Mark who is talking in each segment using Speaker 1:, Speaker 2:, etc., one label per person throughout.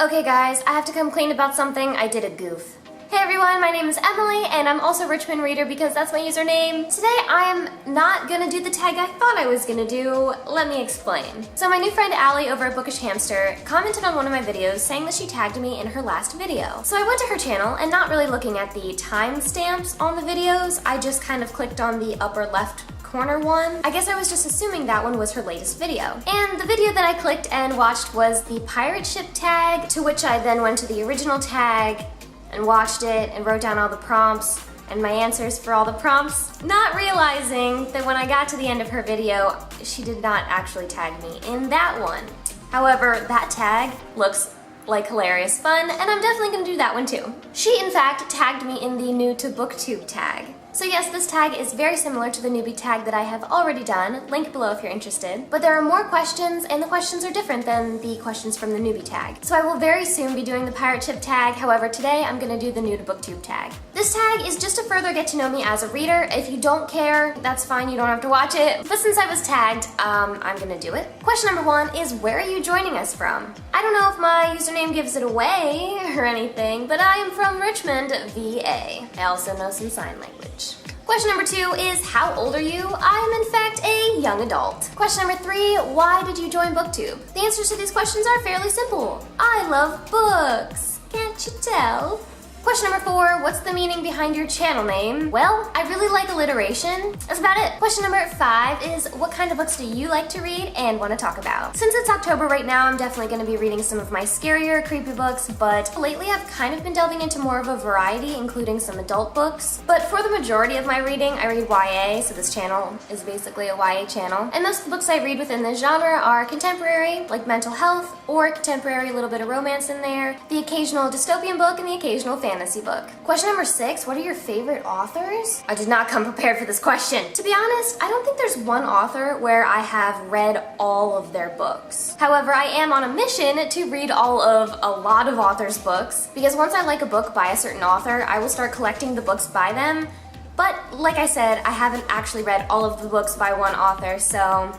Speaker 1: Okay guys, I have to come clean about something. I did a goof. Hey everyone, my name is Emily and I'm also Richmond Reader because that's my username. Today I am not gonna do the tag I thought I was gonna do. Let me explain. So my new friend Allie over at Bookish Hamster commented on one of my videos saying that she tagged me in her last video. So I went to her channel and not really looking at the timestamps on the videos, I just kind of clicked on the upper left corner one. I guess I was just assuming that one was her latest video. And the video that I clicked and watched was the pirate ship tag, to which I then went to the original tag and watched it and wrote down all the prompts and my answers for all the prompts, not realizing that when I got to the end of her video, she did not actually tag me in that one. However, that tag looks like hilarious fun, and I'm definitely gonna do that one too. She, in fact, tagged me in the new to BookTube tag. So yes, this tag is very similar to the newbie tag that I have already done, link below if you're interested, but there are more questions and the questions are different than the questions from the newbie tag. So I will very soon be doing the pirate ship tag, however today I'm gonna do the new to BookTube tag. This tag is just to further get to know me as a reader. If you don't care, that's fine, you don't have to watch it, but since I was tagged, I'm gonna do it. Question number 1 is, where are you joining us from? I don't know if my username gives it away or anything, but I am from Richmond, VA. I also know some sign language. Question number 2 is, how old are you? I am in fact a young adult. Question number 3, why did you join BookTube? The answers to these questions are fairly simple. I love books. Can't you tell? Question number 4, what's the meaning behind your channel name? Well, I really like alliteration. That's about it. Question number 5 is, what kind of books do you like to read and want to talk about? Since it's October right now, I'm definitely going to be reading some of my scarier, creepy books, but lately I've kind of been delving into more of a variety, including some adult books. But for the majority of my reading, I read YA, so this channel is basically a YA channel. And most of the books I read within this genre are contemporary, like mental health, or contemporary, a little bit of romance in there, the occasional dystopian book, and the occasional fantasy book. Question number 6, what are your favorite authors? I did not come prepared for this question. To be honest, I don't think there's one author where I have read all of their books. However, I am on a mission to read all of a lot of authors' books, because once I like a book by a certain author, I will start collecting the books by them. But like I said, I haven't actually read all of the books by one author, so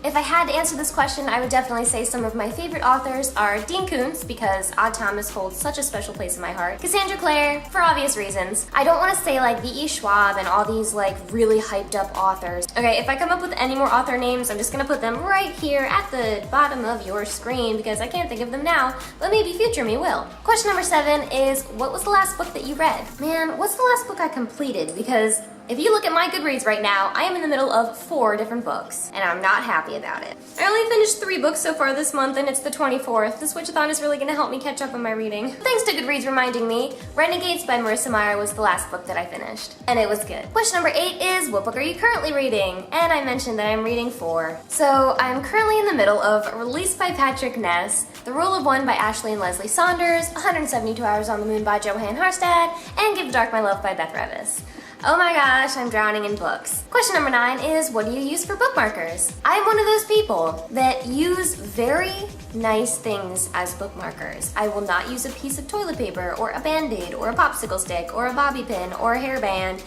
Speaker 1: if I had to answer this question, I would definitely say some of my favorite authors are Dean Koontz, because Odd Thomas holds such a special place in my heart, Cassandra Clare, for obvious reasons. I don't want to say like V.E. Schwab and all these like really hyped up authors. Okay, if I come up with any more author names, I'm just gonna put them right here at the bottom of your screen because I can't think of them now, but maybe future me will. Question number 7 is, what was the last book that you read? Man, what's the last book I completed? Because if you look at my Goodreads right now, I am in the middle of 4 different books, and I'm not happy about it. I only finished 3 books so far this month, and it's the 24th. The Switchathon is really gonna help me catch up on my reading. Thanks to Goodreads reminding me, Renegades by Marissa Meyer was the last book that I finished, and it was good. Question number 8 is, what book are you currently reading? And I mentioned that I'm reading 4. So I'm currently in the middle of Released by Patrick Ness, The Rule of One by Ashley and Leslie Saunders, 172 Hours on the Moon by Johann Harstad, and Give the Dark My Love by Beth Revis. Oh my gosh, I'm drowning in books. Question number 9 is, what do you use for bookmarkers? I'm one of those people that use very nice things as bookmarkers. I will not use a piece of toilet paper or a Band-Aid or a popsicle stick or a bobby pin or a hairband.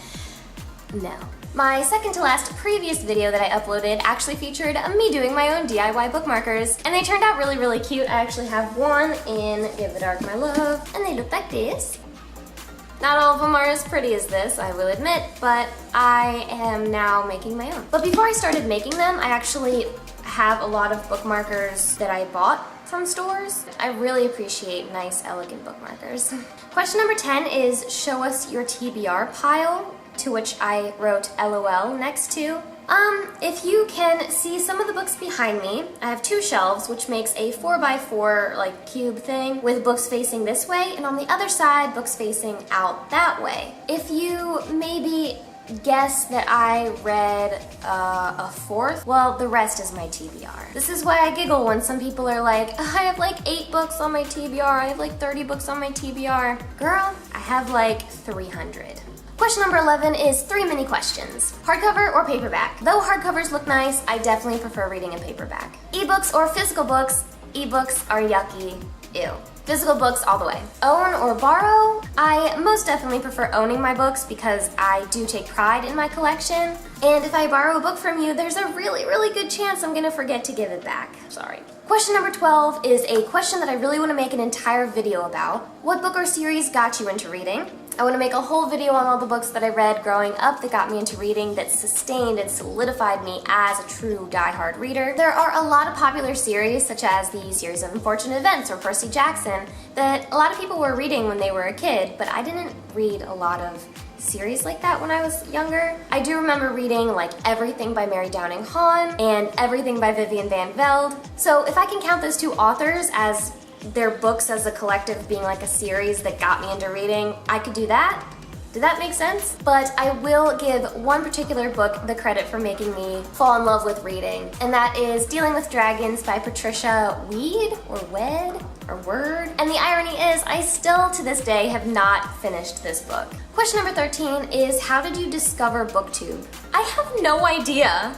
Speaker 1: No. My second to last previous video that I uploaded actually featured me doing my own DIY bookmarkers, and they turned out really, really cute. I actually have one in Give the Dark My Love, and they look like this. Not all of them are as pretty as this, I will admit, but I am now making my own. But before I started making them, I actually have a lot of bookmarkers that I bought from stores. I really appreciate nice, elegant bookmarkers. Question number 10 is, show us your TBR pile, to which I wrote LOL next to. If you can see some of the books behind me, I have 2 shelves, which makes a 4x4 like cube thing with books facing this way, and on the other side, books facing out that way. If you maybe guess that I read a 4th, well, the rest is my TBR. This is why I giggle when some people are like, I have like 8 books on my TBR, I have like 30 books on my TBR. Girl, I have like 300. Question number 11 is 3 mini questions. Hardcover or paperback? Though hardcovers look nice, I definitely prefer reading in paperback. Ebooks or physical books? Ebooks are yucky. Ew. Physical books all the way. Own or borrow? I most definitely prefer owning my books because I do take pride in my collection. And if I borrow a book from you, there's a really, really good chance I'm gonna forget to give it back. Sorry. Question number 12 is a question that I really want to make an entire video about. What book or series got you into reading? I want to make a whole video on all the books that I read growing up that got me into reading, that sustained and solidified me as a true die-hard reader. There are a lot of popular series, such as the series of Unfortunate Events or Percy Jackson, that a lot of people were reading when they were a kid, but I didn't read a lot of series like that when I was younger. I do remember reading like Everything by Mary Downing Hahn and Everything by Vivian Van Velde. So if I can count those two authors as their books as a collective being like a series that got me into reading, I could do that. Did that make sense? But I will give one particular book the credit for making me fall in love with reading, and that is Dealing with Dragons by Patricia Weed, or Wed, or Word. And the irony is, I still to this day have not finished this book. Question number 13 is, how did you discover BookTube? I have no idea.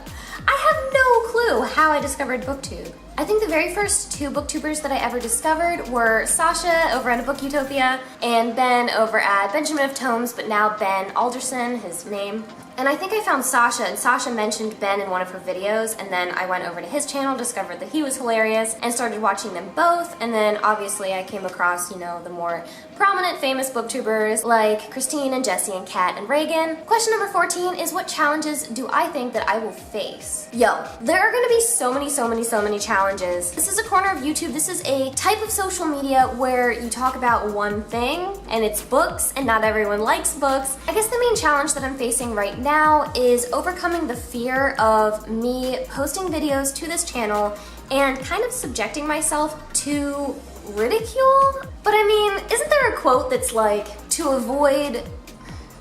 Speaker 1: I have no clue how I discovered BookTube. I think the very first two booktubers that I ever discovered were Sasha over at Book Utopia and Ben over at Benjamin of Tomes, but now Ben Alderson, his name. And I think I found Sasha, and Sasha mentioned Ben in one of her videos, and then I went over to his channel, discovered that he was hilarious, and started watching them both, and then obviously I came across, you know, the more prominent famous booktubers like Christine and Jesse and Kat and Reagan. Question number 14 is, what challenges do I think that I will face? Yo, there are gonna be so many challenges. This is a corner of YouTube. This is a type of social media where you talk about one thing, and it's books, and not everyone likes books. I guess the main challenge that I'm facing right now is overcoming the fear of me posting videos to this channel and kind of subjecting myself to ridicule. But I mean, isn't there a quote that's like, to avoid,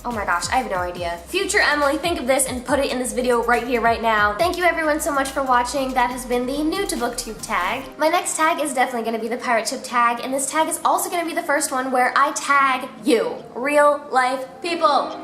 Speaker 1: oh my gosh, I have no idea. Future Emily, think of this and put it in this video right here, right now. Thank you everyone so much for watching. That has been the new to BookTube tag. My next tag is definitely gonna be the pirate ship tag, and this tag is also gonna be the first one where I tag you, real life people.